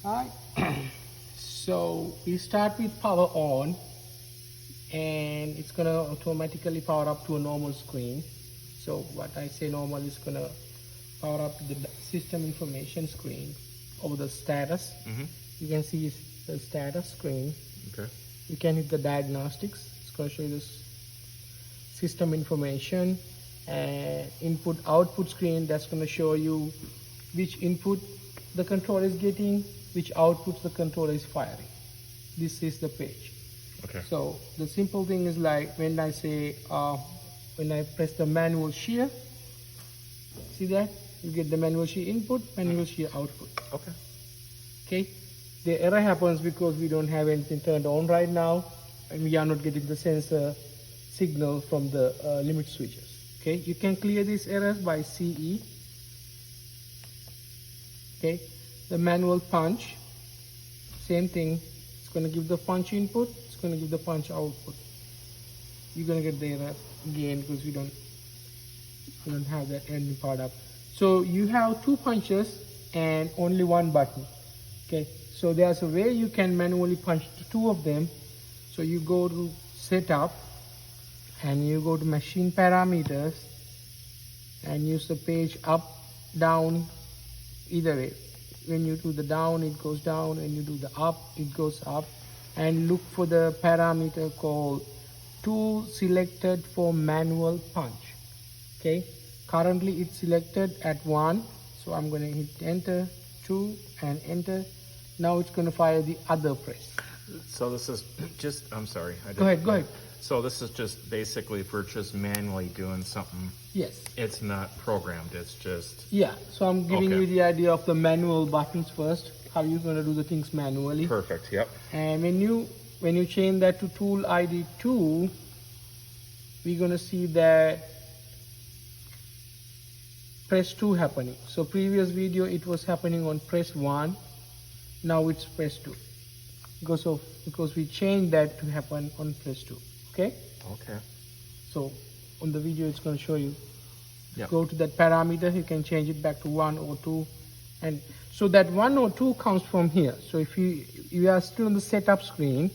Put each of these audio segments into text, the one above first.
Alright, so we start with power on, and it's gonna automatically power up to a normal screen. So what I say normal is gonna power up the system information screen over the status. You can see the status screen. Okay. You can hit the diagnostics. It's gonna show you this system information and input output screen. That's gonna show you which input the controller is getting, which outputs the controller is firing. This is the page. Okay. So the simple thing is like when I say, when I press the manual shear, see that? You get the manual shear input, manual shear output. Okay. Okay. The error happens because we don't have anything turned on right now, and we are not getting the sensor signal from the limit switches. Okay. You can clear these errors by CE. Okay. The manual punch, same thing. It's going to give the punch input. It's going to give the punch output. You're going to get the error again because we don't have that ending part up. So you have two punches and only one button. Okay. So there's a way you can manually punch two of them. So you go to setup and you go to machine parameters and use the page up, down, either way. When you do the down, it goes down. When you do the up, it goes up. And look for the parameter called tool selected for manual punch. Okay. Currently it's selected at 1. So I'm going to hit enter, 2 and enter. Now it's going to fire the other press. So this is just, I'm sorry. Go ahead. So this is just basically if we're just manually doing something. Yes. It's not programmed, it's just. Yeah, so I'm giving you the idea of the manual buttons first, how you're going to do the things manually. Perfect, yep. And when you change that to tool ID 2, we're going to see that press 2 happening. So previous video it was happening on press 1, now it's press 2. Because we changed that to happen on press 2. Okay? Okay. So on the video it's going to show you. Yep. Go to that parameter, you can change it back to 1 or 2. And so that 1 or 2 comes from here. So if you are still on the setup screen,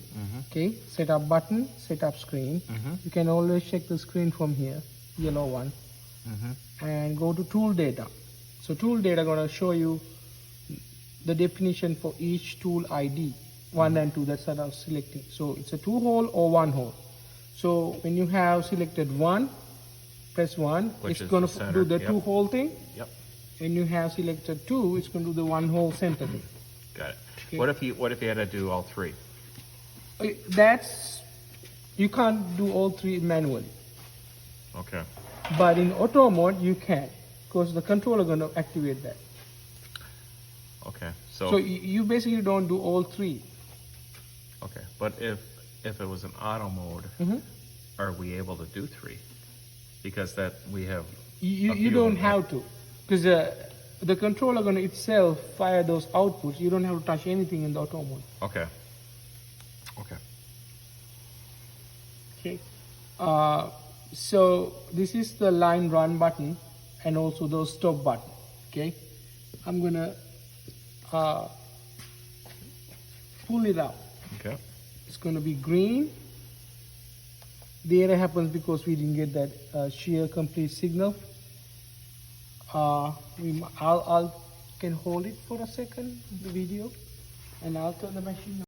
okay, setup button, setup screen, you can always check the screen from here, yellow one, and go to tool data. So tool data going to show you the definition for each tool ID, 1 and 2, that's what I was selecting. So it's a 2-hole or 1-hole. So when you have selected 1, press 1, which it's going to do the 2-hole thing. Yep. When you have selected 2, it's going to do the 1-hole center thing. Got it. Okay. What if you had to do all 3? You can't do all 3 manually. Okay. But in auto mode, you can, because the controller going to activate that. Okay. So you basically don't do all 3. Okay. But if it was an auto mode, are we able to do 3? Because that we have. You don't have to, because the controller going to itself fire those outputs. You don't have to touch anything in the auto mode. Okay. Okay. Okay. So this is the line run button and also those stop button. Okay. I'm gonna pull it out. Okay. It's gonna be green. The error happens because we didn't get that shear complete signal. I'll can hold it for a second, the video, and I'll turn the machine on.